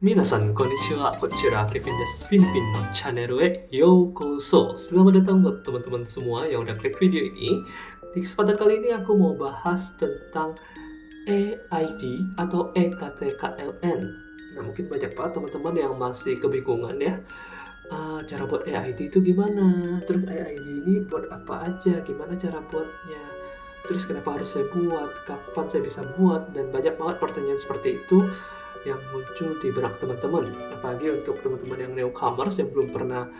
Minasan konnichiwa, konnichiwa, Kevin des Finfin no channel e yokoso. Selamat datang buat teman-teman semua yang udah klik video ini. Di kesempatan kali ini aku mau bahas tentang EID atau EKTKLN. Nah, mungkin banyak banget teman-teman yang masih kebingungan ya. Cara buat EID itu gimana? Terus EID ini buat apa aja? Gimana cara buatnya? Terus kenapa harus saya buat? Kapan saya bisa buat? Dan banyak banget pertanyaan seperti itu yang muncul di benak teman-teman. Apalagi untuk teman-teman yang newcomers yang belum pernah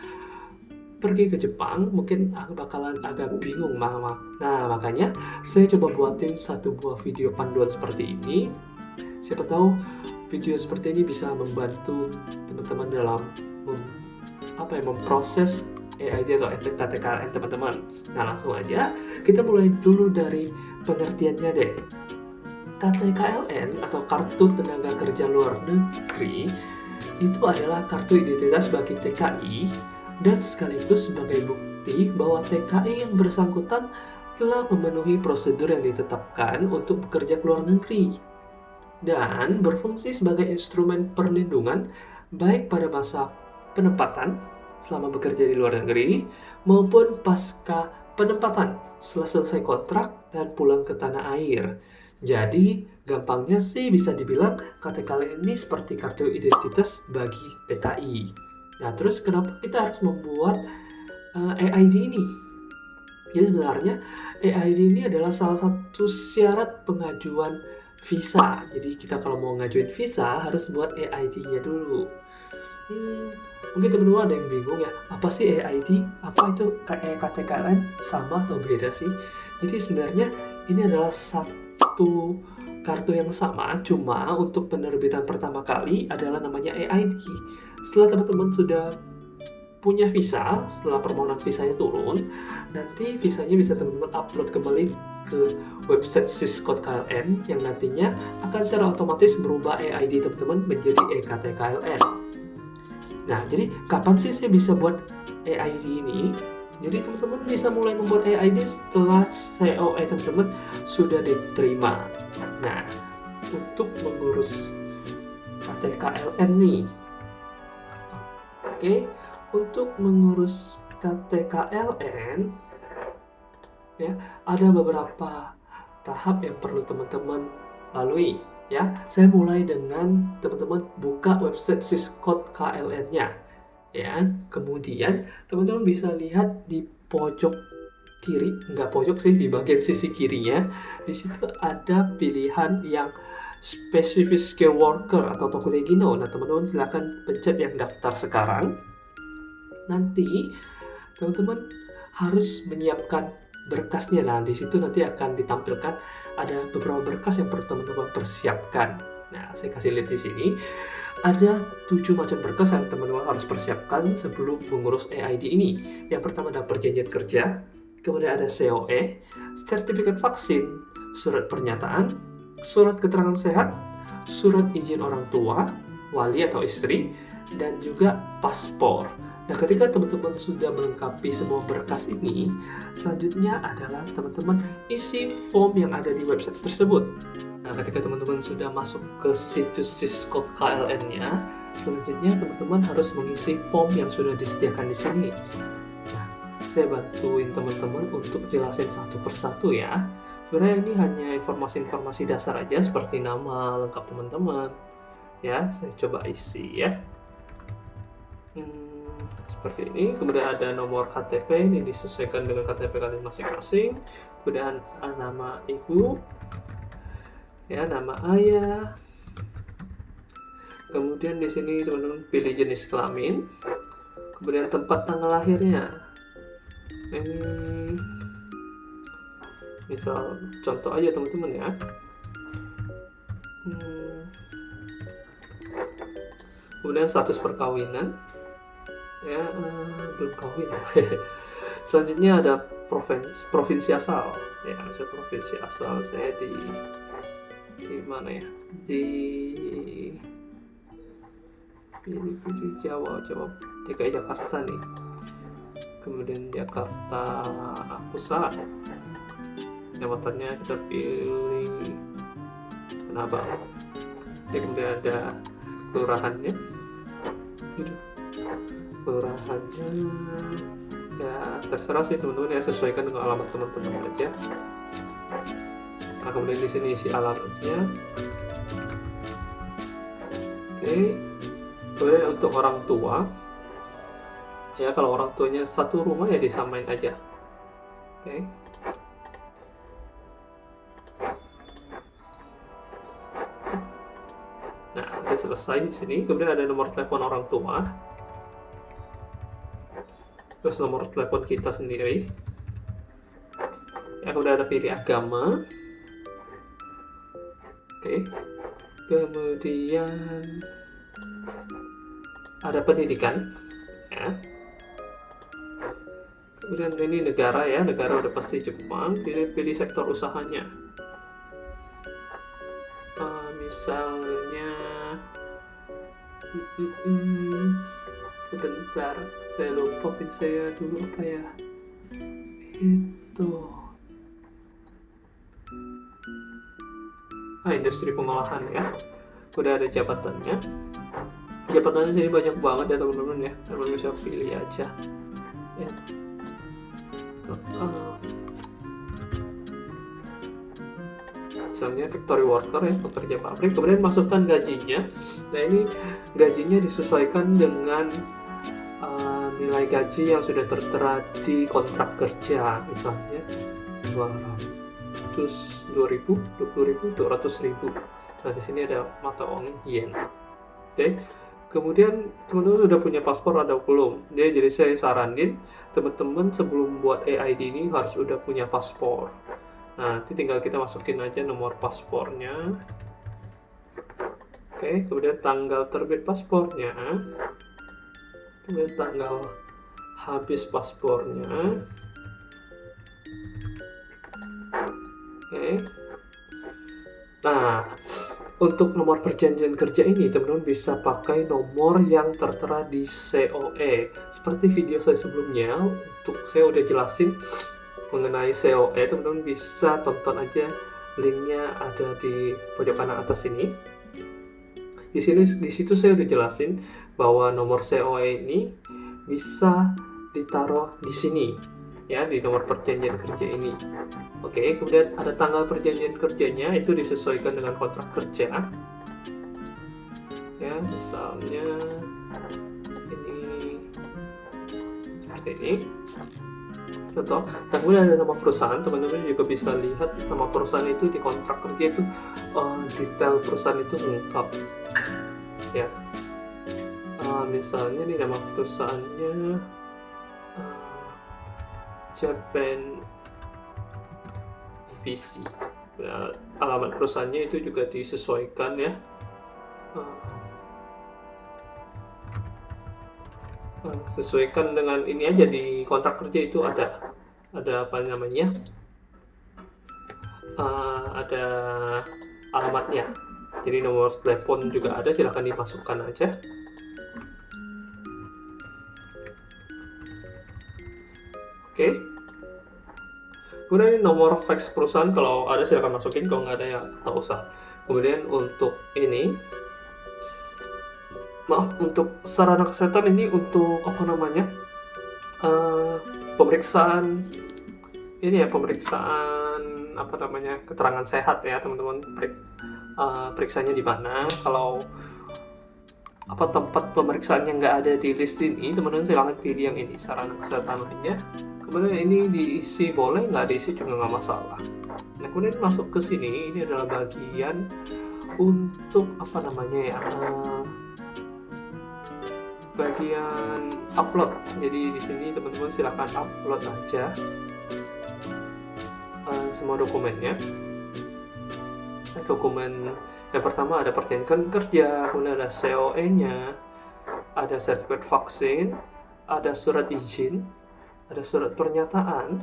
pergi ke Jepang, mungkin bakalan agak bingung. Nah, makanya saya coba buatin satu buah video panduan seperti ini. Siapa tahu video seperti ini bisa membantu teman-teman dalam memproses EID atau KTKLN teman-teman. Nah, langsung aja kita mulai dulu dari pengertiannya deh. KTKLN atau Kartu Tenaga Kerja Luar Negeri itu adalah kartu identitas bagi TKI dan sekaligus sebagai bukti bahwa TKI yang bersangkutan telah memenuhi prosedur yang ditetapkan untuk bekerja ke luar negeri dan berfungsi sebagai instrumen perlindungan baik pada masa penempatan selama bekerja di luar negeri maupun pasca penempatan setelah selesai kontrak dan pulang ke tanah air. Jadi, gampangnya sih bisa dibilang KTKLN ini seperti kartu identitas bagi TKI. Nah, terus kenapa kita harus membuat EID ini? Jadi sebenarnya EID ini adalah salah satu syarat pengajuan visa. Jadi kita kalau mau ngajuin visa harus buat EID-nya dulu. Mungkin teman-teman ada yang bingung ya, apa sih EID? Apa itu KTKLN? Sama atau beda sih? Jadi sebenarnya ini adalah satu kartu yang sama, cuma untuk penerbitan pertama kali adalah namanya EID. Setelah teman-teman sudah punya visa, setelah permohonan visanya turun, nanti visanya bisa teman-teman upload kembali ke website Syscode KLN yang nantinya akan secara otomatis berubah EID teman-teman menjadi EKTKLN. Nah, jadi kapan sih saya bisa buat EID ini? Jadi teman-teman bisa mulai membuat EID setelah COE teman-teman sudah diterima. Nah, untuk mengurus KTKLN nih. Oke, untuk mengurus KTKLN ya, ada beberapa tahap yang perlu teman-teman lalui. Ya, saya mulai dengan teman-teman buka website Syscode KLN-nya. Ya, kemudian teman-teman bisa lihat di pojok kiri, nggak pojok sih, di bagian sisi kirinya, di situ ada pilihan yang specific skill worker atau Tokutegino. Nah, teman-teman silakan pencet yang daftar sekarang. Nanti teman-teman harus menyiapkan berkasnya. Nah, di situ nanti akan ditampilkan ada beberapa berkas yang perlu teman-teman persiapkan. Nah, saya kasih lihat di sini. Ada 7 macam berkas yang teman-teman harus persiapkan sebelum mengurus EID ini. Yang pertama ada perjanjian kerja, kemudian ada COE, sertifikat vaksin, surat pernyataan, surat keterangan sehat, surat izin orang tua, wali atau istri, dan juga paspor. Nah, ketika teman-teman sudah melengkapi semua berkas ini, selanjutnya adalah teman-teman isi form yang ada di website tersebut. Nah, ketika teman-teman sudah masuk ke situs Syscode KLN-nya, selanjutnya teman-teman harus mengisi form yang sudah disediakan di sini. Nah, saya bantuin teman-teman untuk jelasin satu persatu ya. Sebenarnya ini hanya informasi-informasi dasar aja seperti nama lengkap teman-teman. Ya, saya coba isi ya. Seperti ini. Kemudian ada nomor KTP, ini disesuaikan dengan KTP kalian masing-masing. Kemudian nama ibu, ya, nama ayah. Kemudian di sini teman-teman pilih jenis kelamin. Kemudian tempat tanggal lahirnya. Ini misal contoh aja teman-teman ya. Kemudian status perkawinan. Ya, belum kawin. Selanjutnya ada provinsi asal. Ya, misalnya provinsi asal saya di mana ya? Di Jawa DKI Jakarta nih. Kemudian Jakarta Pusat. Jabatannya kita pilih Tanah Abang. Kemudian ada kelurahannya. Kelurahannya ya terserah sih teman-teman ya, sesuaikan dengan alamat teman-teman aja. Nah, kemudian di sini isi alamatnya. Oke. Kemudian untuk orang tua, ya kalau orang tuanya satu rumah ya disamain aja. Oke. Nah, udah selesai di sini. Kemudian ada nomor telepon orang tua. Terus nomor telepon kita sendiri. Ya, udah ada pilih agama. Oke. Kemudian ada pendidikan. Ya. Kemudian ini negara ya, negara udah pasti Jepang. Pilih sektor usahanya. Misalnya, sebentar, saya lupa pin saya dulu apa ya. Itu industri pengolahan ya. Udah ada jabatannya. Jabatannya sini banyak banget ya teman-teman ya. Teman-teman bisa pilih aja. Ya. Misalnya factory worker ya, pekerja pabrik. Kemudian masukkan gajinya. Nah ini gajinya disesuaikan dengan nilai gaji yang sudah tertera di kontrak kerja. Misalnya 200.000, 20.000, 200.000. Nah di sini ada mata uang yen. Oke. Kemudian teman-teman udah punya paspor atau belum? Jadi saya saranin teman-teman sebelum buat EID ini harus udah punya paspor. Nah, nanti tinggal kita masukin aja nomor paspornya. Oke, kemudian tanggal terbit paspornya. Kemudian tanggal habis paspornya. Oke. Nah, untuk nomor perjanjian kerja ini, teman-teman bisa pakai nomor yang tertera di COE. Seperti video saya sebelumnya, untuk saya udah jelasin mengenai COE, teman-teman bisa tonton aja, linknya ada di pojok kanan atas ini. Di situ saya udah jelasin bahwa nomor COE ini bisa ditaruh di sini ya, di nomor perjanjian kerja ini. Oke, kemudian ada tanggal perjanjian kerjanya, itu disesuaikan dengan kontrak kerja. Ya, misalnya ini seperti ini. Contoh, dan kemudian ada nama perusahaan, teman-teman juga bisa lihat nama perusahaan itu di kontrak kerja itu, detail perusahaan itu lengkap ya. Misalnya nih nama perusahaannya Japan PC. Nah, alamat perusahaannya itu juga disesuaikan ya. Sesuaikan dengan ini aja, di kontrak kerja itu ada apa namanya, ada alamatnya, jadi nomor telepon juga ada, silahkan dimasukkan aja. Oke. Kemudian nomor fax perusahaan, kalau ada silahkan masukin, kalau nggak ada ya tak usah. Kemudian untuk ini, untuk sarana kesehatan ini untuk apa namanya, pemeriksaan ini ya, pemeriksaan apa namanya, keterangan sehat ya teman-teman. Periksanya di mana? Kalau apa tempat pemeriksaannya nggak ada di list ini, teman-teman silahkan pilih yang ini, sarana kesehatan lainnya. Kemudian ini diisi boleh, nggak diisi juga nggak masalah. Nah kemudian masuk ke sini, ini adalah bagian untuk apa namanya ya, bagian upload. Jadi di sini teman-teman silahkan upload aja semua dokumennya. Dokumen yang pertama ada perjanjian kerja, kemudian ada COE-nya, ada sertifikat vaksin, ada surat izin, ada surat pernyataan,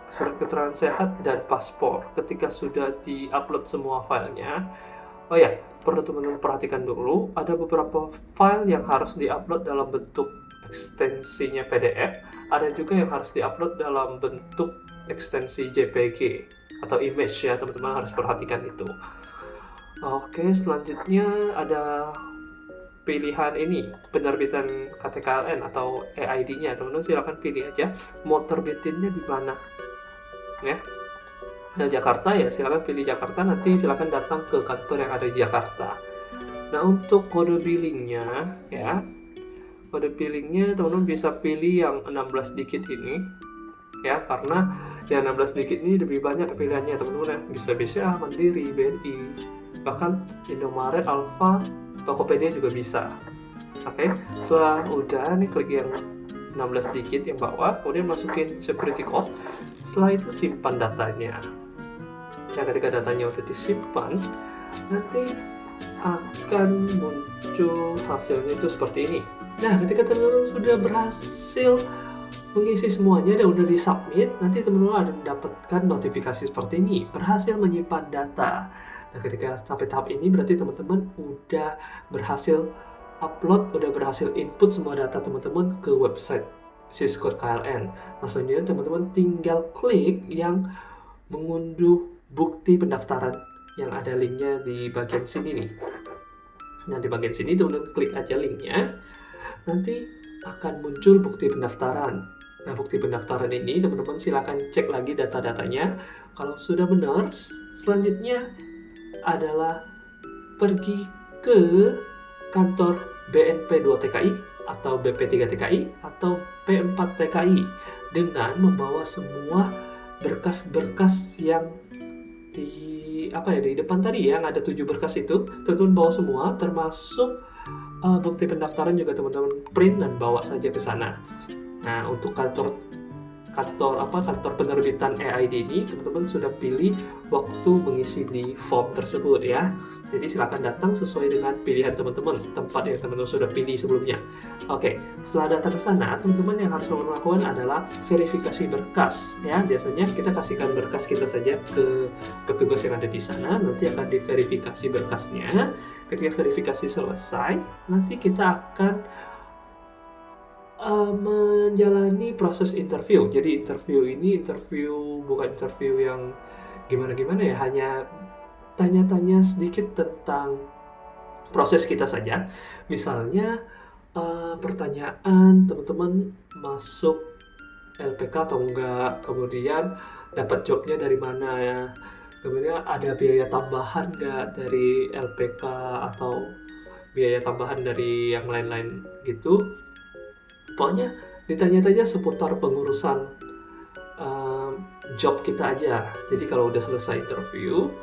surat keterangan sehat, dan paspor. Ketika sudah di-upload semua filenya, oh ya, perlu teman-teman perhatikan dulu, ada beberapa file yang harus di-upload dalam bentuk ekstensinya PDF, ada juga yang harus di-upload dalam bentuk ekstensi JPG atau image ya, teman-teman harus perhatikan itu. Oke, selanjutnya ada pilihan ini penerbitan KTKLN atau EID-nya, teman-teman silakan pilih aja mau terbitinnya di mana ya. Nah, Jakarta ya silakan pilih Jakarta, nanti silakan datang ke kantor yang ada di Jakarta. Nah, untuk kode billingnya ya, kode billingnya teman-teman bisa pilih yang 16 digit ini ya, karena yang 16 digit ini lebih banyak pilihannya teman-teman ya. Bisa BCA, Mandiri, BNI, bahkan Indomaret, Alfa, Tokopedia juga bisa. Oke, setelah udah nih klik yang 16 digit yang bawah, kemudian masukin security code. Setelah itu simpan datanya. Nah, ketika datanya udah disimpan, nanti akan muncul hasilnya itu seperti ini. Nah, ketika teman-teman sudah berhasil mengisi semuanya dan udah disubmit, nanti teman-teman akan mendapatkan notifikasi seperti ini, berhasil menyimpan data. Nah, ketika sampai tahap ini berarti teman-teman udah berhasil upload, udah berhasil input semua data teman-teman ke website Syscode KLN. Nah, selanjutnya teman-teman tinggal klik yang mengunduh bukti pendaftaran yang ada linknya di bagian sini nih. Nah, di bagian sini teman-teman klik aja linknya, nanti akan muncul bukti pendaftaran. Nah, bukti pendaftaran ini teman-teman silakan cek lagi data-datanya. Kalau sudah benar, selanjutnya adalah pergi ke kantor BNP 2 TKI atau BP 3 TKI atau P4 TKI dengan membawa semua berkas-berkas yang di depan tadi ya, yang ada 7 berkas itu teman-teman bawa semua, termasuk bukti pendaftaran juga teman-teman print dan bawa saja ke sana. Nah, untuk kantor penerbitan EID ini teman-teman sudah pilih waktu mengisi di form tersebut ya. Jadi silakan datang sesuai dengan pilihan teman-teman, tempat yang teman-teman sudah pilih sebelumnya. Oke, setelah datang ke sana, teman-teman yang harus melakukan adalah verifikasi berkas ya. Biasanya kita kasihkan berkas kita saja ke petugas yang ada di sana, nanti akan diverifikasi berkasnya. Ketika verifikasi selesai, nanti kita akan menjalani proses interview. Jadi interview ini bukan interview yang gimana-gimana ya, hanya tanya-tanya sedikit tentang proses kita saja. Misalnya pertanyaan teman-teman masuk LPK atau enggak, kemudian dapat jobnya dari mana ya, kemudian ada biaya tambahan enggak dari LPK atau biaya tambahan dari yang lain-lain gitu. Pokoknya ditanya-tanya seputar pengurusan job kita aja. Jadi kalau udah selesai interview,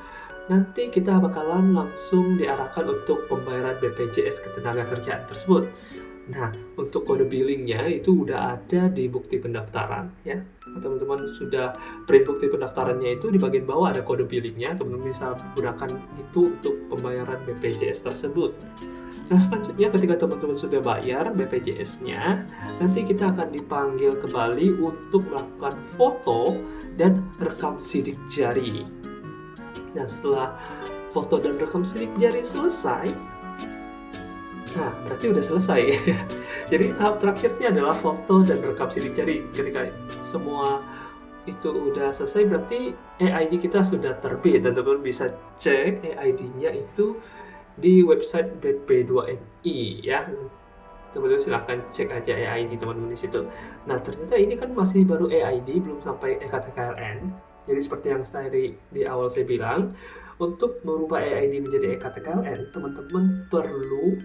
nanti kita bakalan langsung diarahkan untuk pembayaran BPJS Ketenagakerjaan tersebut. Nah, untuk kode billingnya itu udah ada di bukti pendaftaran ya. Teman-teman sudah print bukti pendaftarannya, itu di bagian bawah ada kode billingnya. Teman-teman bisa gunakan itu untuk pembayaran BPJS tersebut. Nah, selanjutnya ketika teman-teman sudah bayar BPJS-nya, nanti kita akan dipanggil kembali untuk melakukan foto dan rekam sidik jari. Nah, setelah foto dan rekam sidik jari selesai, nah berarti udah selesai. Jadi tahap terakhirnya adalah foto dan rekam sidik jari. Ketika semua itu udah selesai, berarti EID kita sudah terbit dan teman-teman bisa cek EID-nya itu di website BP2MI ya. Teman-teman silahkan cek aja EID teman-teman di situ. Nah, ternyata ini kan masih baru EID, belum sampai eKTKLN. Jadi seperti yang tadi di awal saya bilang, untuk merubah EID menjadi eKTKLN, teman-teman perlu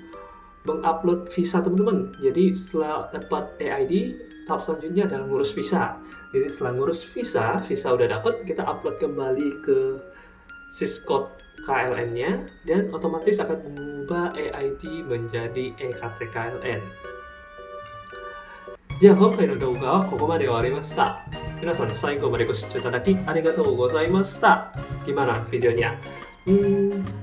mengupload visa teman-teman. Jadi setelah dapat EID, tahap selanjutnya adalah ngurus visa. Jadi setelah ngurus visa udah dapat, kita upload kembali ke Syscode KLN-nya dan otomatis akan mengubah EID menjadi eKTKLN. じゃあ今回の動画はここまで終わりました。皆さん最後までご視聴いただきありがとうございました。Gimana videonya?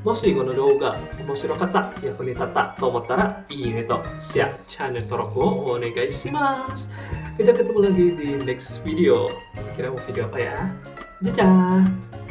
Moしこの動画面白かった、役に立ったと思ったらいいねとシェア、チャンネル登録をお願いします。Kita ketemu lagi di next video. Kira mau video apa ya? Dadah!